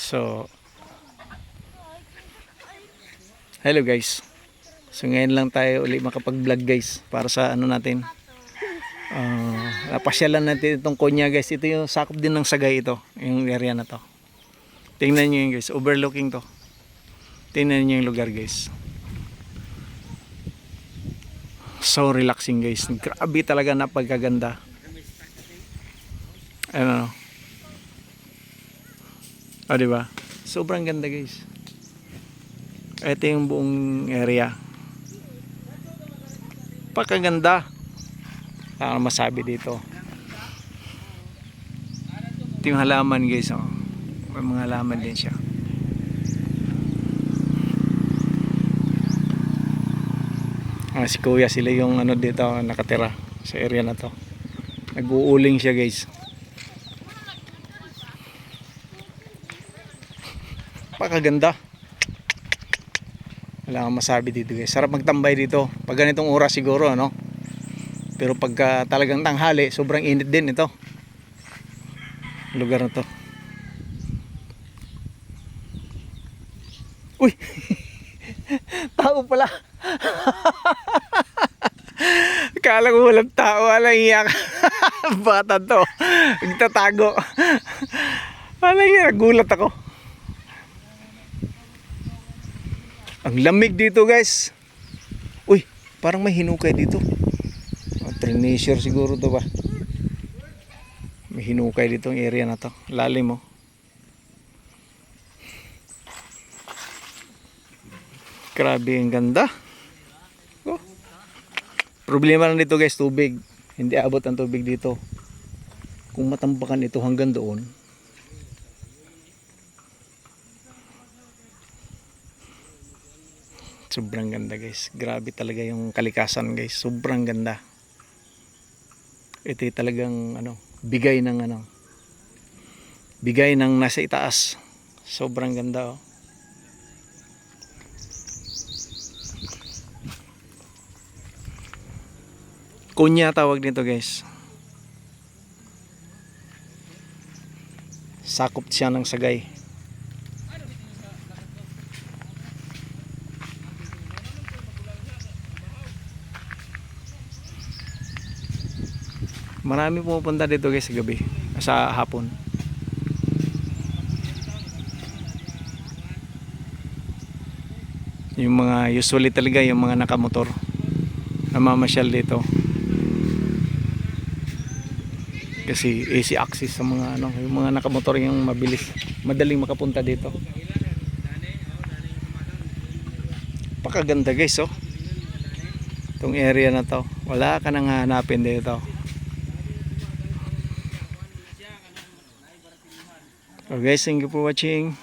So, hello guys. So ngayon lang tayo uli makapag-vlog guys para sa ano natin. Napasyalan natin itong Konya guys. Ito yung sakop din ng Sagay ito, yung area na to. Tingnan nyo yun guys, overlooking to. Tingnan nyo yung lugar guys. So relaxing guys. Grabe talaga, napagkaganda. Ano? Diba? Sobrang ganda guys. Ito yung buong area. Pakaganda. Ano masabi dito? Ito yung halaman guys. Oh. May mga halaman din siya. Si kuya, sila yung ano dito nakatira sa area na to. Nag-uuling siya guys. Pakaganda. Wala kang masabi dito guys. Sarap magtambay dito pag ganitong oras siguro, ano? Pero pagka talagang tanghali, sobrang init din ito lugar na to. Uy! Tao pala. Kala ko walang tao, walang iyak. Bata to, nagtatago. Walang iyak, gulat ako. Ang lamig dito guys. Uy, parang may hinukay dito. Treasure siguro to ba? May hinukay dito ang area na to. Lalim mo. Grabe, ang ganda. Oh. Problema lang dito guys, tubig. Hindi abot ang tubig dito. Kung matambakan ito hanggang doon. Sobrang ganda guys. Grabe talaga yung kalikasan guys. Sobrang ganda. Ito talagang ano, bigay ng ano. Bigay ng nasa itaas. Sobrang ganda oh. Konya tawag nito guys. Sakop siya ng Sagay. Marami pumupunta dito guys sa gabi, sa hapon. Yung mga usually talaga yung mga nakamotor namamasyal dito. Kasi easy access sa mga ano, yung mga nakamotor yung mabilis, madaling makapunta dito. Pakaganda guys oh. Itong area na to, wala ka nang hanapin dito. So guys, thank you for watching.